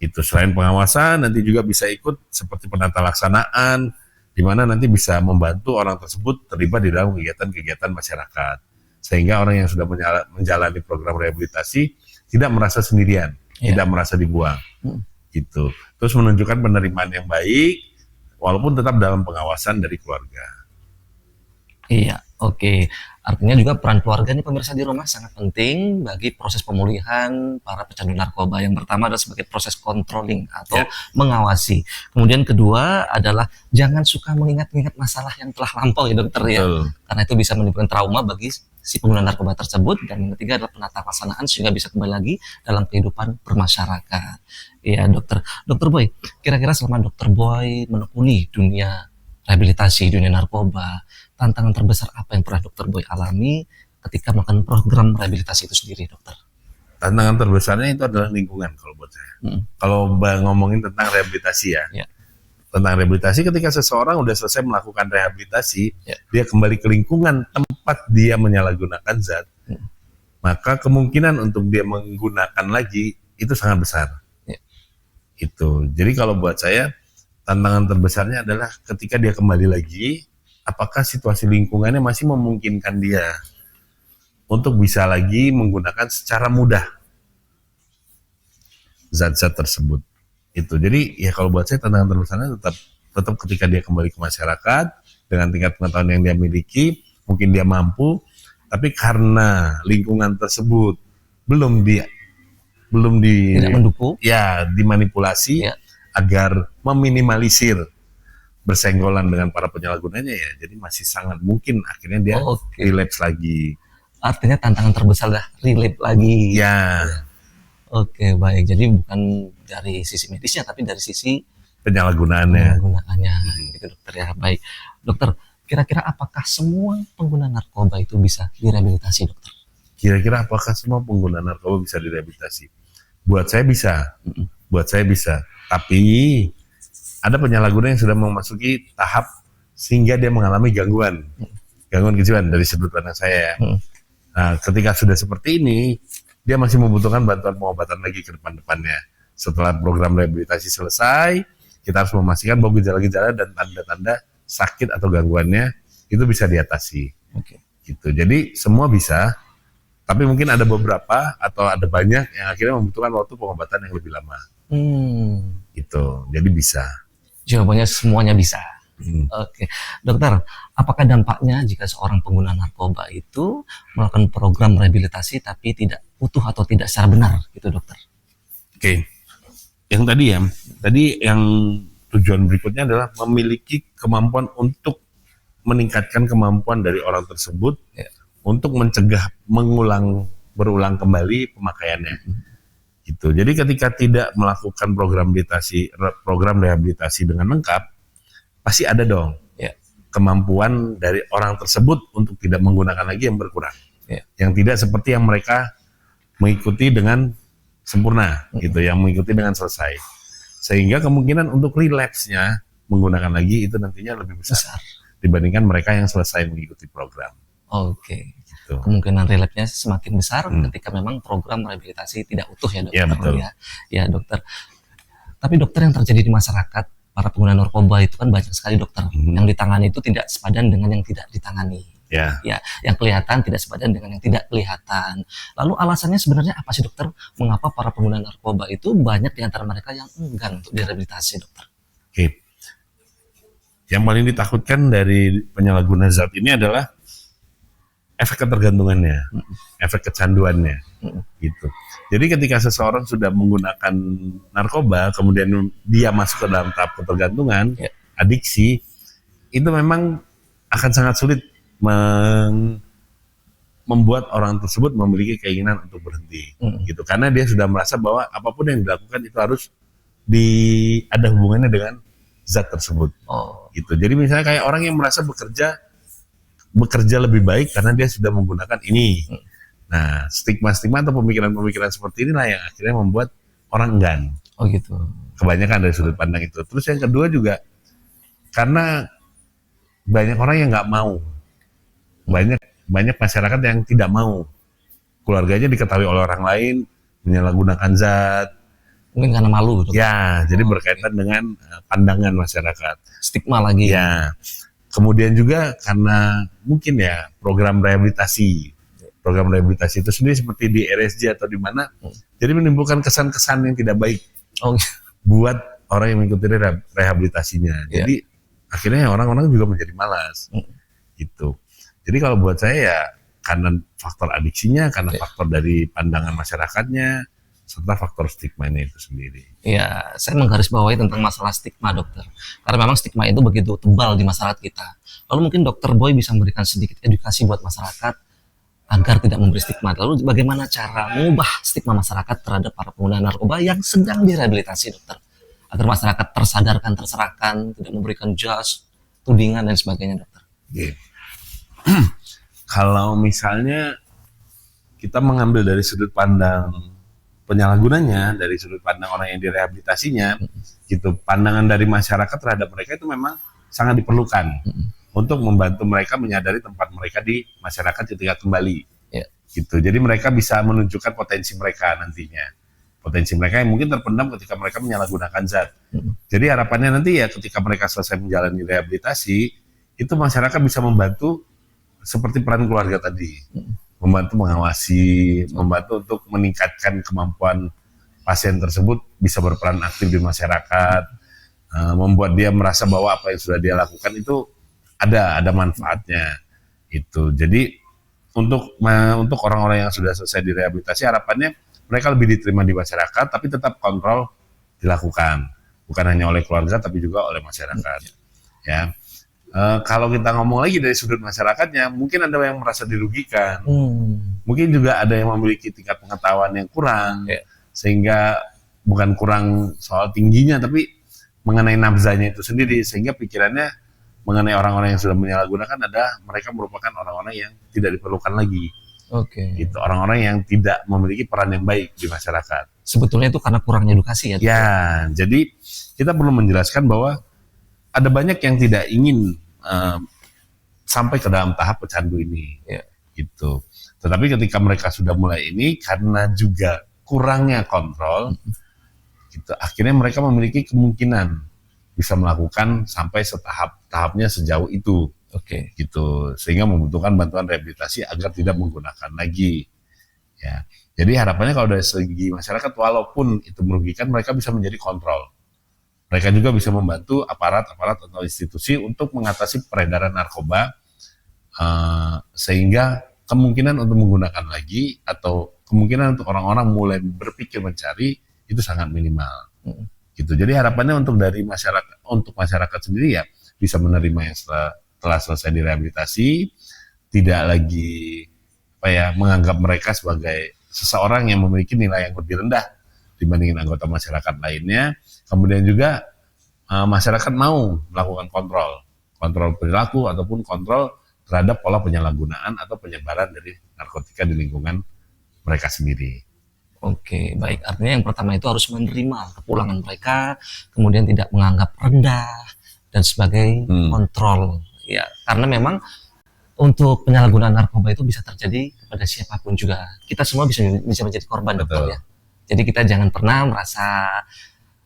Itu selain pengawasan, nanti juga bisa ikut seperti penata laksanaan, di mana nanti bisa membantu orang tersebut terlibat di dalam kegiatan-kegiatan masyarakat. Sehingga orang yang sudah menjalani program rehabilitasi tidak merasa sendirian, tidak merasa dibuang. Gitu. Terus menunjukkan penerimaan yang baik, walaupun tetap dalam pengawasan dari keluarga. Iya, oke. Artinya juga peran keluarga ini pemirsa di rumah sangat penting bagi proses pemulihan para pecandu narkoba. Yang pertama adalah sebagai proses controlling atau mengawasi. Kemudian kedua adalah jangan suka mengingat-ingat masalah yang telah lampau ya dokter ya. Karena itu bisa menimbulkan trauma bagi si pengguna narkoba tersebut. Dan yang ketiga adalah penata laksanaan sehingga bisa kembali lagi dalam kehidupan bermasyarakat. Iya dokter. Dokter Boy, kira-kira selama dokter Boy menekuni dunia rehabilitasi, dunia narkoba, tantangan terbesar apa yang pernah dokter Boy alami ketika melakukan program rehabilitasi itu sendiri, dokter? Tantangan terbesarnya itu adalah lingkungan kalau buat saya. Kalau ngomongin tentang rehabilitasi ya, tentang rehabilitasi ketika seseorang udah selesai melakukan rehabilitasi, dia kembali ke lingkungan tempat dia menyalahgunakan zat, maka kemungkinan untuk dia menggunakan lagi itu sangat besar. Itu. Jadi kalau buat saya tantangan terbesarnya adalah ketika dia kembali lagi, apakah situasi lingkungannya masih memungkinkan dia untuk bisa lagi menggunakan secara mudah zat-zat tersebut. Itu. Jadi ya kalau buat saya tantangan terbesarnya tetap ketika dia kembali ke masyarakat dengan tingkat pengetahuan yang dia miliki, mungkin dia mampu, tapi karena lingkungan tersebut belum tidak mendukung, ya dimanipulasi agar meminimalisir bersenggolan dengan para penyalahgunanya ya, jadi masih sangat mungkin akhirnya dia relapse lagi. Artinya tantangan terbesar adalah relapse lagi. Ya. Oke, baik. Jadi bukan dari sisi medisnya, tapi dari sisi penyalahgunaannya. Gitu dokter ya. Baik, dokter. Kira-kira apakah semua pengguna narkoba itu bisa direhabilitasi, dokter? Kira-kira apakah semua pengguna narkoba bisa direhabilitasi? Buat saya bisa. Buat saya bisa. Tapi ada penyalahguna yang sudah memasuki tahap sehingga dia mengalami gangguan kejiwaan dari sudut pandang saya. Nah, ketika sudah seperti ini, dia masih membutuhkan bantuan pengobatan lagi ke depan-depannya. Setelah program rehabilitasi selesai, kita harus memastikan bahwa gejala-gejala dan tanda-tanda sakit atau gangguannya itu bisa diatasi. Gitu. Jadi semua bisa, tapi mungkin ada beberapa atau ada banyak yang akhirnya membutuhkan waktu pengobatan yang lebih lama. Gitu. Jadi bisa. Jawabannya semuanya bisa. Oke, dokter, apakah dampaknya jika seorang pengguna narkoba itu melakukan program rehabilitasi tapi tidak utuh atau tidak secara benar, gitu dokter? Oke, yang tadi yang tujuan berikutnya adalah memiliki kemampuan untuk meningkatkan kemampuan dari orang tersebut untuk mencegah berulang kembali pemakaiannya. Gitu. Jadi ketika tidak melakukan program rehabilitasi dengan lengkap, pasti ada dong kemampuan dari orang tersebut untuk tidak menggunakan lagi yang berkurang, yang tidak seperti yang mereka mengikuti dengan sempurna, gitu, yang mengikuti dengan selesai, sehingga kemungkinan untuk relapse-nya menggunakan lagi itu nantinya lebih besar dibandingkan mereka yang selesai mengikuti program. Oke. Gitu. kemungkinan relapse-nya semakin besar ketika memang program rehabilitasi tidak utuh ya dokter. Ya, betul. Ya dokter. Tapi dokter, yang terjadi di masyarakat para pengguna narkoba itu kan banyak sekali dokter. Yang ditangani itu tidak sepadan dengan yang tidak ditangani. Ya. Ya, yang kelihatan tidak sepadan dengan yang tidak kelihatan. Lalu alasannya sebenarnya apa sih dokter? Mengapa para pengguna narkoba itu banyak di antara mereka yang enggan untuk direhabilitasi dokter? Oke. Yang paling ditakutkan dari penyalahguna zat ini adalah efek ketergantungannya, efek kecanduannya, gitu. Jadi ketika seseorang sudah menggunakan narkoba, kemudian dia masuk ke dalam tahap ketergantungan, adiksi, itu memang akan sangat sulit membuat orang tersebut memiliki keinginan untuk berhenti, gitu. Karena dia sudah merasa bahwa apapun yang dilakukan itu harus ada hubungannya dengan zat tersebut, gitu. Jadi misalnya kayak orang yang merasa bekerja lebih baik karena dia sudah menggunakan ini. Nah, stigma-stigma atau pemikiran-pemikiran seperti inilah yang akhirnya membuat orang enggan. Oh gitu. Kebanyakan dari sudut pandang itu. Terus yang kedua juga karena banyak orang yang nggak mau, banyak masyarakat yang tidak mau keluarganya diketahui oleh orang lain menyalahgunakan zat. Mungkin karena malu gitu. Ya, jadi berkaitan dengan pandangan masyarakat. Stigma lagi. Ya. Kemudian juga karena mungkin ya program rehabilitasi itu sendiri seperti di RSJ atau di mana, jadi menimbulkan kesan-kesan yang tidak baik buat orang yang mengikuti rehabilitasinya. Jadi akhirnya orang-orang juga menjadi malas, gitu. Jadi kalau buat saya ya karena faktor adiksinya, karena faktor dari pandangan masyarakatnya, serta faktor stigmanya itu sendiri. Ya, saya menggarisbawahi tentang masalah stigma dokter. Karena memang stigma itu begitu tebal di masyarakat kita. Lalu mungkin dokter Boy bisa memberikan sedikit edukasi buat masyarakat agar tidak memberi stigma. Lalu bagaimana cara mengubah stigma masyarakat terhadap para pengguna narkoba yang sedang direhabilitasi dokter? Agar masyarakat tersadarkan, terserahkan, tidak memberikan judge, tudingan dan sebagainya dokter. Kalau misalnya kita mengambil dari sudut pandang penyalahgunanya, dari sudut pandang orang yang direhabilitasinya, gitu, pandangan dari masyarakat terhadap mereka itu memang sangat diperlukan untuk membantu mereka menyadari tempat mereka di masyarakat ketika kembali, gitu. Jadi mereka bisa menunjukkan potensi mereka nantinya, potensi mereka yang mungkin terpendam ketika mereka menyalahgunakan zat. Jadi harapannya nanti ya ketika mereka selesai menjalani rehabilitasi, itu masyarakat bisa membantu seperti peran keluarga tadi. Membantu mengawasi, membantu untuk meningkatkan kemampuan pasien tersebut bisa berperan aktif di masyarakat, membuat dia merasa bahwa apa yang sudah dia lakukan itu ada manfaatnya. Itu. Jadi untuk orang-orang yang sudah selesai direhabilitasi, harapannya mereka lebih diterima di masyarakat, tapi tetap kontrol dilakukan, bukan hanya oleh keluarga tapi juga oleh masyarakat. Ya. Kalau kita ngomong lagi dari sudut masyarakatnya, mungkin ada yang merasa dirugikan, mungkin juga ada yang memiliki tingkat pengetahuan yang kurang, sehingga bukan kurang soal tingginya, tapi mengenai nafzanya itu sendiri, sehingga pikirannya mengenai orang-orang yang sudah menyalahgunakan ada mereka merupakan orang-orang yang tidak diperlukan lagi, gitu, orang-orang yang tidak memiliki peran yang baik di masyarakat. Sebetulnya itu karena kurangnya edukasi ya. Ya, jadi kita perlu menjelaskan bahwa ada banyak yang tidak ingin sampai ke dalam tahap pecandu ini, gitu. Tetapi ketika mereka sudah mulai ini, karena juga kurangnya kontrol, gitu, akhirnya mereka memiliki kemungkinan bisa melakukan sampai tahapnya sejauh itu, gitu, sehingga membutuhkan bantuan rehabilitasi agar tidak menggunakan lagi. Ya, jadi harapannya kalau dari segi masyarakat, walaupun itu merugikan, mereka bisa menjadi kontrol. Mereka juga bisa membantu aparat-aparat atau institusi untuk mengatasi peredaran narkoba, sehingga kemungkinan untuk menggunakan lagi atau kemungkinan untuk orang-orang mulai berpikir mencari itu sangat minimal. Gitu. Jadi harapannya untuk masyarakat sendiri ya bisa menerima yang setelah selesai direhabilitasi, tidak lagi menganggap mereka sebagai seseorang yang memiliki nilai yang lebih rendah dibandingin anggota masyarakat lainnya. Kemudian juga masyarakat mau melakukan kontrol perilaku ataupun kontrol terhadap pola penyalahgunaan atau penyebaran dari narkotika di lingkungan mereka sendiri. Oke, baik. Artinya yang pertama itu harus menerima kepulangan mereka, kemudian tidak menganggap rendah dan sebagai kontrol. Ya, karena memang untuk penyalahgunaan narkoba itu bisa terjadi kepada siapapun juga. Kita semua bisa menjadi korban, dokter, Betul. ya. Jadi kita jangan pernah merasa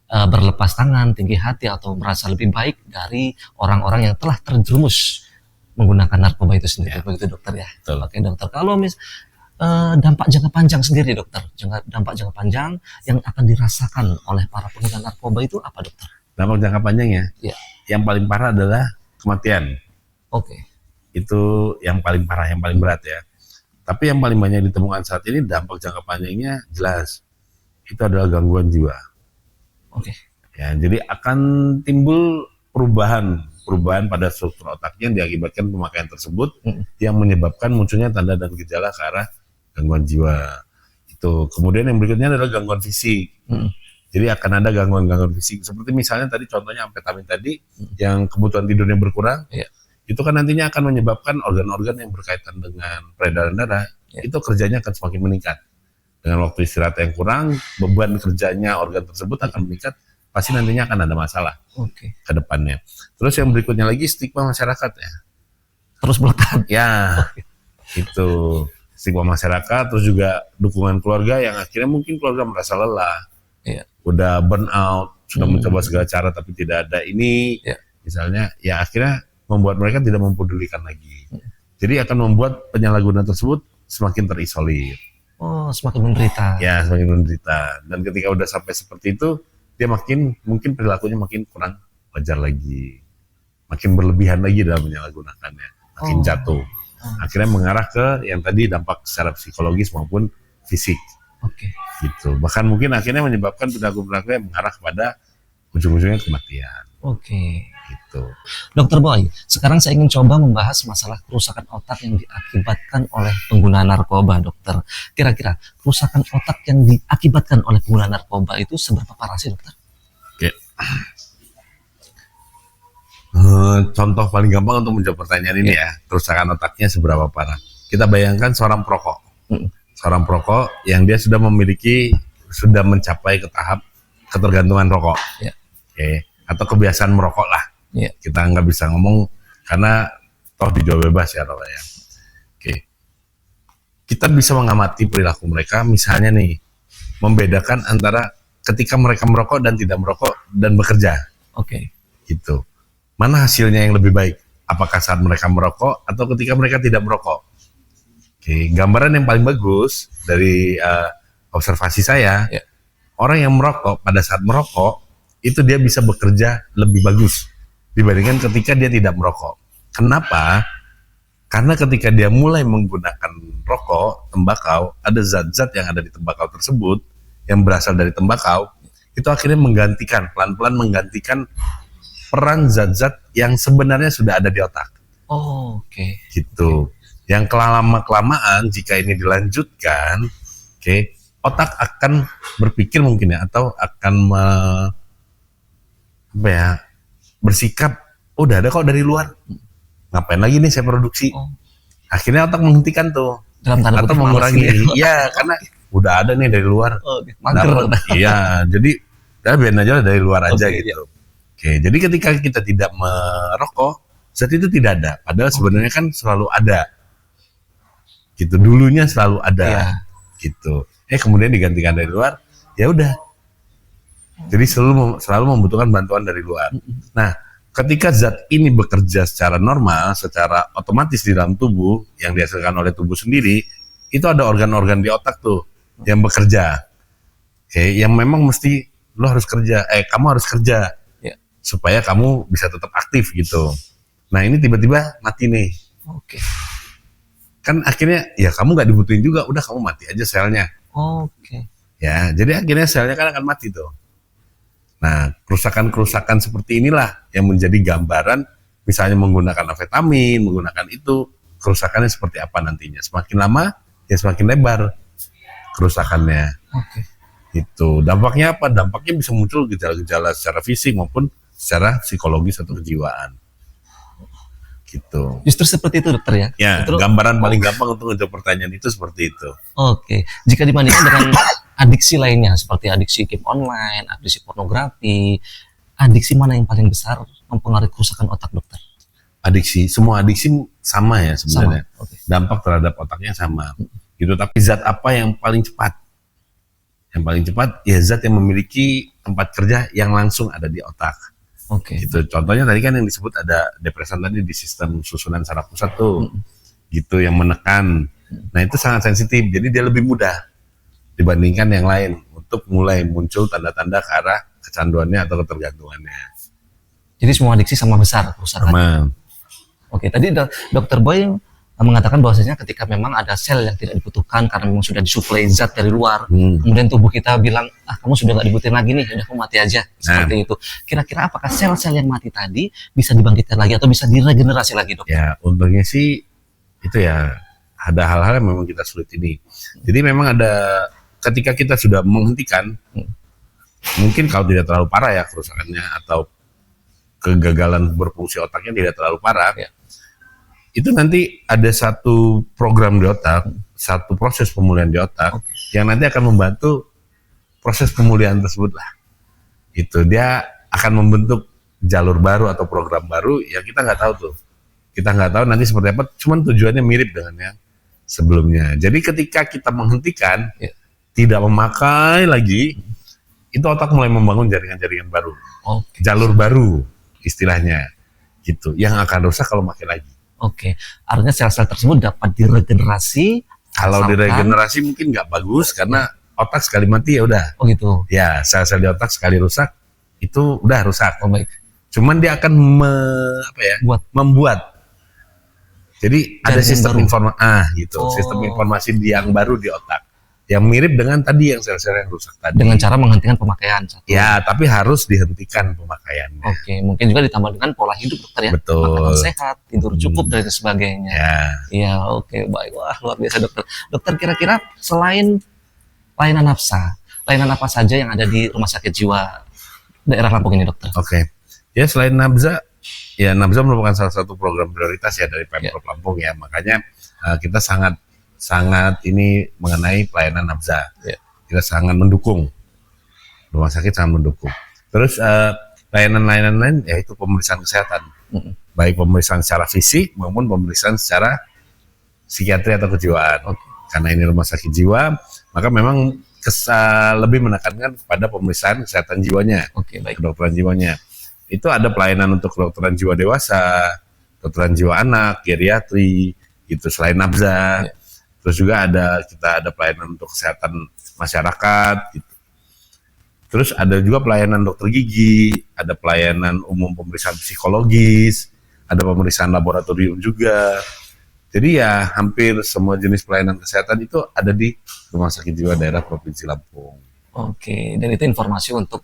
berlepas tangan, tinggi hati, atau merasa lebih baik dari orang-orang yang telah terjerumus menggunakan narkoba itu sendiri. Ya. Begitu, dokter, ya. Betul. Oke, dokter. Kalau dampak jangka panjang sendiri, dokter, dampak jangka panjang yang akan dirasakan oleh para pengguna narkoba itu apa, dokter? Dampak jangka panjangnya, Ya. yang paling parah adalah kematian. Oke. Itu yang paling parah, yang paling berat ya. Tapi yang paling banyak ditemukan saat ini dampak jangka panjangnya jelas. Itu adalah gangguan jiwa. Oke. Ya, jadi akan timbul perubahan pada struktur otaknya yang diakibatkan pemakaian tersebut yang menyebabkan munculnya tanda dan gejala ke arah gangguan jiwa. Itu. Kemudian yang berikutnya adalah gangguan fisik. Jadi akan ada gangguan-gangguan fisik seperti misalnya tadi contohnya amfetamin tadi yang kebutuhan tidurnya berkurang. Iya. Itu kan nantinya akan menyebabkan organ-organ yang berkaitan dengan peredaran darah itu kerjanya akan semakin meningkat. Dengan waktu istirahat yang kurang, beban kerjanya organ tersebut akan meningkat, pasti nantinya akan ada masalah ke depannya. Terus yang berikutnya lagi stigma masyarakat ya. Terus melekat. Ya, itu stigma masyarakat, terus juga dukungan keluarga yang akhirnya mungkin keluarga merasa lelah, udah burn out, sudah mencoba segala cara tapi tidak ada ini, misalnya, ya akhirnya membuat mereka tidak mempedulikan lagi. Jadi akan membuat penyalahgunaan tersebut semakin terisolir. Oh, semakin menderita. Ya, semakin menderita. Dan ketika udah sampai seperti itu, dia mungkin perilakunya makin kurang wajar lagi. Makin berlebihan lagi dalam menyalahgunakannya. Makin jatuh. Akhirnya mengarah ke yang tadi dampak secara psikologis maupun fisik. Gitu. Bahkan mungkin akhirnya menyebabkan perilaku-perilaku yang mengarah kepada ujung-ujungnya kematian. Gitu. Dokter Boy, sekarang saya ingin coba membahas masalah kerusakan otak yang diakibatkan oleh pengguna narkoba, dokter. Kira-kira kerusakan otak yang diakibatkan oleh pengguna narkoba itu seberapa parah sih, dokter? Oke. Contoh paling gampang untuk menjawab pertanyaan ini ya, kerusakan otaknya seberapa parah. Kita bayangkan seorang perokok. Seorang perokok yang dia sudah mencapai ke tahap ketergantungan rokok. Atau kebiasaan merokok lah. Kita nggak bisa ngomong karena toh dijual bebas ya rokok ya. Kita bisa mengamati perilaku mereka, misalnya nih, membedakan antara ketika mereka merokok dan tidak merokok dan bekerja. Gitu. Mana hasilnya yang lebih baik? Apakah saat mereka merokok atau ketika mereka tidak merokok? Gambaran yang paling bagus dari observasi saya, orang yang merokok pada saat merokok itu dia bisa bekerja lebih bagus dibandingkan ketika dia tidak merokok. Kenapa? Karena ketika dia mulai menggunakan rokok, tembakau, ada zat-zat yang ada di tembakau tersebut yang berasal dari tembakau, itu akhirnya pelan-pelan menggantikan peran zat-zat yang sebenarnya sudah ada di otak. Gitu. Yang kelamaan jika ini dilanjutkan, otak akan berpikir mungkin ya, atau akan bersikap, udah ada kok dari luar, ngapain lagi nih saya produksi. Akhirnya otak menghentikan tuh, atau mengurangi. Iya, karena udah ada nih dari luar. Iya, jadi biarin aja dari luar aja gitu. Jadi ketika kita tidak merokok, zat itu tidak ada. Padahal sebenarnya kan selalu ada. Gitu, dulunya selalu ada. Gitu. Kemudian digantikan dari luar, ya udah. Jadi selalu membutuhkan bantuan dari luar. Nah, ketika zat ini bekerja secara normal, secara otomatis di dalam tubuh yang dihasilkan oleh tubuh sendiri, itu ada organ-organ di otak tuh yang bekerja. Yang memang mesti kamu harus kerja supaya kamu bisa tetap aktif gitu. Nah, ini tiba-tiba mati nih. Kan akhirnya ya kamu nggak dibutuhin juga, udah kamu mati aja selnya. Ya, jadi akhirnya selnya kan akan mati tuh. Nah, kerusakan-kerusakan seperti inilah yang menjadi gambaran, misalnya menggunakan amfetamin, menggunakan itu, kerusakannya seperti apa nantinya. Semakin lama, ya semakin lebar kerusakannya. Itu. Dampaknya apa? Dampaknya bisa muncul gejala-gejala secara fisik maupun secara psikologis atau kejiwaan. Gitu. Justru seperti itu, dokter, ya? Ya, gambaran paling gampang untuk menjawab pertanyaan itu seperti itu. Jika dibandingkan dengan adiksi lainnya, seperti adiksi game online, adiksi pornografi, adiksi mana yang paling besar mempengaruhi kerusakan otak, dokter? adiksi. Semua adiksi sama ya sebenarnya. Sama. Oke. Dampak terhadap otaknya sama. Gitu. Tapi zat apa yang paling cepat? Yang paling cepat ya zat yang memiliki tempat kerja yang langsung ada di otak. Oke. Gitu. Contohnya tadi kan yang disebut ada depresan tadi di sistem susunan saraf pusat tuh. Gitu yang menekan. Nah, itu sangat sensitif. Jadi dia lebih mudah dibandingkan yang lain untuk mulai muncul tanda-tanda ke arah kecanduannya atau ketergantungannya. Jadi semua adiksi sama besar kerusakannya. Sama. Oke, tadi Dokter Boy mengatakan bahwasanya ketika memang ada sel yang tidak dibutuhkan karena memang sudah disuplai zat dari luar, kemudian tubuh kita bilang, kamu sudah nggak dibutuhin lagi nih, udah kamu mati aja, seperti itu. Kira-kira apakah sel-sel yang mati tadi bisa dibangkitkan lagi atau bisa diregenerasi lagi, dok? Ya, untungnya sih itu ya ada hal-hal yang memang kita sulit ini. Jadi memang ada ketika kita sudah menghentikan, mungkin kalau tidak terlalu parah ya kerusakannya atau kegagalan berfungsi otaknya tidak terlalu parah, itu nanti ada satu program di otak, satu proses pemulihan di otak yang nanti akan membantu proses pemulihan tersebut lah. Itu dia akan membentuk jalur baru atau program baru yang kita nggak tahu tuh. Kita nggak tahu nanti seperti apa, cuman tujuannya mirip dengan yang sebelumnya. Jadi ketika kita menghentikan, tidak memakai lagi, itu otak mulai membangun jaringan-jaringan baru, jalur baru istilahnya, gitu. Yang akan rusak kalau makin lagi. Oke, artinya sel-sel tersebut dapat diregenerasi. Kalau diregenerasi mungkin nggak bagus karena otak sekali mati ya udah. Oh gitu. Ya, sel-sel di otak sekali rusak itu udah rusak. Oh baik. Cuman dia akan membuat. Jadi ada sistem informasi gitu, sistem informasi yang baru di otak. Yang mirip dengan tadi yang sel-sel yang rusak tadi. Dengan cara menghentikan pemakaian. Ya, tapi harus dihentikan pemakaiannya. Oke, mungkin juga ditambah dengan pola hidup, dokter ya. Betul. Makanan sehat, tidur cukup dan sebagainya. Iya, oke, baik. Wah, luar biasa, dokter. Dokter, kira-kira selain layanan nafsa, layanan apa saja yang ada di Rumah Sakit Jiwa daerah Lampung ini, dokter? Oke. Ya, selain nafsa, ya nafsa merupakan salah satu program prioritas ya dari Pemprov Lampung ya. Makanya kita sangat ini mengenai pelayanan nafsa. Kita sangat mendukung. Rumah sakit sangat mendukung. Terus layanan-layanan lain yaitu pemeriksaan kesehatan. Baik pemeriksaan secara fisik maupun pemeriksaan secara psikiatri atau kejiwaan. Karena ini rumah sakit jiwa, maka memang lebih menekankan kepada pemeriksaan kesehatan jiwanya. Kedokteran jiwanya. Itu ada pelayanan untuk kedokteran jiwa dewasa, kedokteran jiwa anak, geriatri, gitu selain nafsa. Terus juga kita ada pelayanan untuk kesehatan masyarakat gitu. Terus ada juga pelayanan dokter gigi, ada pelayanan umum pemeriksaan psikologis, ada pemeriksaan laboratorium juga. Jadi ya hampir semua jenis pelayanan kesehatan itu ada di Rumah Sakit Jiwa Daerah Provinsi Lampung. Oke, dan itu informasi untuk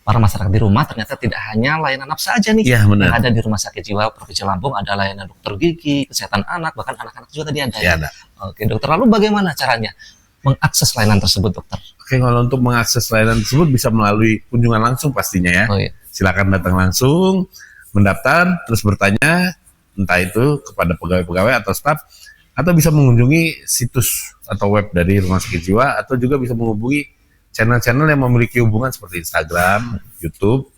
para masyarakat di rumah. Ternyata tidak hanya layanan nafsa aja nih yang ada di Rumah Sakit Jiwa Provinsi Lampung, ada layanan dokter gigi, kesehatan anak, bahkan anak-anak juga tadi ada. Ya, ada. Oke, dokter, lalu bagaimana caranya mengakses layanan tersebut, dokter? Oke, kalau untuk mengakses layanan tersebut bisa melalui kunjungan langsung pastinya ya. Silakan datang langsung, mendaftar, terus bertanya, entah itu kepada pegawai-pegawai atau staf, atau bisa mengunjungi situs atau web dari Rumah Sakit Jiwa, atau juga bisa menghubungi channel-channel yang memiliki hubungan seperti Instagram, YouTube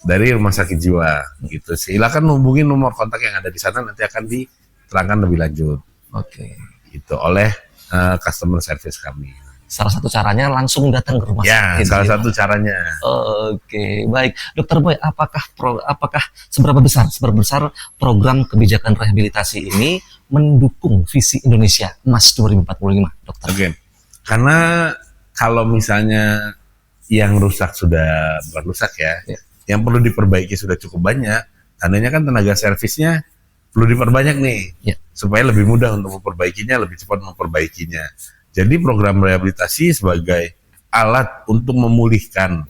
dari Rumah Sakit Jiwa gitu. Silakan hubungi nomor kontak yang ada di sana, nanti akan diterangkan lebih lanjut. Itu oleh customer service kami. Salah satu caranya langsung datang ke rumah sakit. Salah satu caranya. Oke, baik. Dokter Boy, apakah seberapa besar program kebijakan rehabilitasi ini mendukung visi Indonesia Emas 2045, dokter? Oke. Karena kalau misalnya yang rusak sudah bukan rusak ya, yang perlu diperbaiki sudah cukup banyak, tandanya kan tenaga servisnya perlu diperbanyak nih, supaya lebih mudah untuk memperbaikinya, lebih cepat memperbaikinya. Jadi program rehabilitasi sebagai alat untuk memulihkan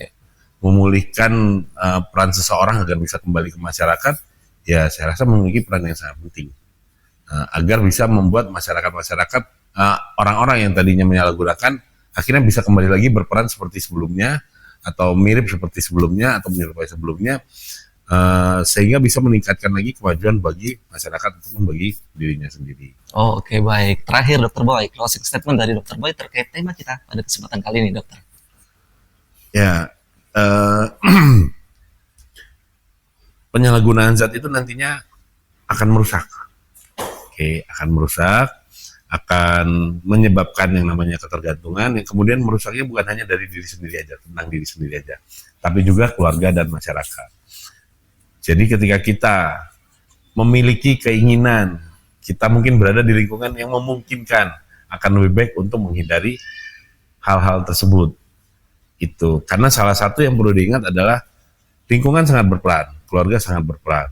peran seseorang agar bisa kembali ke masyarakat, ya saya rasa memiliki peran yang sangat penting, agar bisa membuat masyarakat orang-orang yang tadinya menyalahgunakan akhirnya bisa kembali lagi berperan seperti sebelumnya atau mirip seperti sebelumnya atau menyerupai sebelumnya, sehingga bisa meningkatkan lagi kemajuan bagi masyarakat ataupun bagi dirinya sendiri. Oke, baik. Terakhir, Dokter Boy, closing statement dari Dokter Boy terkait tema kita pada kesempatan kali ini, dokter. Ya, penyalahgunaan zat itu nantinya akan merusak. Akan merusak, akan menyebabkan yang namanya ketergantungan, yang kemudian merusaknya bukan hanya dari diri sendiri aja, tentang diri sendiri aja, tapi juga keluarga dan masyarakat. Jadi ketika kita memiliki keinginan, kita mungkin berada di lingkungan yang memungkinkan, akan lebih baik untuk menghindari hal-hal tersebut. Itu karena salah satu yang perlu diingat adalah lingkungan sangat berperan, keluarga sangat berperan.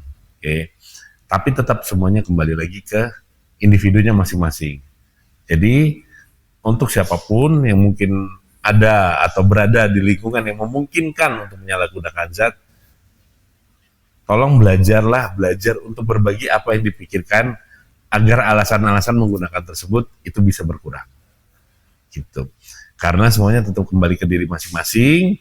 Tapi tetap semuanya kembali lagi ke individunya masing-masing. Jadi untuk siapapun yang mungkin ada atau berada di lingkungan yang memungkinkan untuk menyalahgunakan zat, tolong belajar untuk berbagi apa yang dipikirkan agar alasan-alasan menggunakan tersebut itu bisa berkurang. Gitu. Karena semuanya tetap kembali ke diri masing-masing,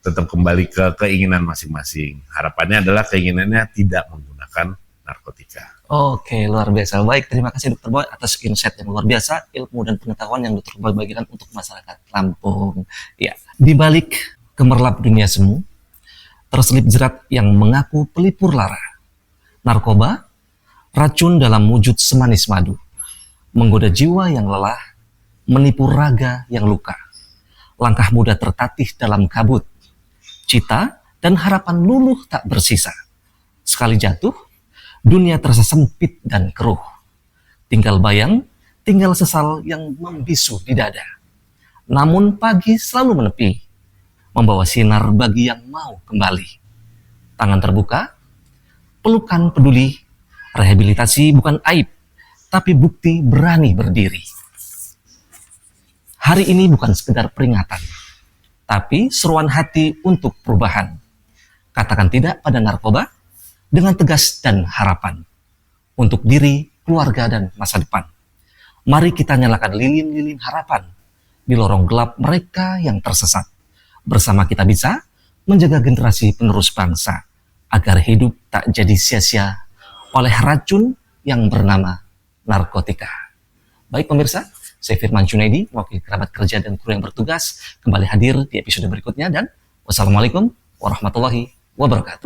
tetap kembali ke keinginan masing-masing. Harapannya adalah keinginannya tidak menggunakan narkotika. Oke, luar biasa. Baik, terima kasih Dr. Boy atas insight yang luar biasa, ilmu dan pengetahuan yang Dr. Boy bagikan untuk masyarakat Lampung. Ya, di balik gemerlap dunia semu, terselip jerat yang mengaku pelipur lara. Narkoba, racun dalam wujud semanis madu, menggoda jiwa yang lelah, menipu raga yang luka. Langkah muda tertatih dalam kabut, cita dan harapan luluh tak bersisa. Sekali jatuh, dunia terasa sempit dan keruh. Tinggal bayang, tinggal sesal yang membisu di dada. Namun pagi selalu menepi, membawa sinar bagi yang mau kembali. Tangan terbuka, pelukan peduli, rehabilitasi bukan aib, tapi bukti berani berdiri. Hari ini bukan sekedar peringatan, tapi seruan hati untuk perubahan. Katakan tidak pada narkoba, dengan tegas dan harapan untuk diri, keluarga, dan masa depan. Mari kita nyalakan lilin-lilin harapan di lorong gelap mereka yang tersesat. Bersama kita bisa menjaga generasi penerus bangsa agar hidup tak jadi sia-sia oleh racun yang bernama narkotika. Baik pemirsa, saya Firman Junaidi, wakil kerabat kerja dan kru yang bertugas, kembali hadir di episode berikutnya dan wassalamualaikum warahmatullahi wabarakatuh.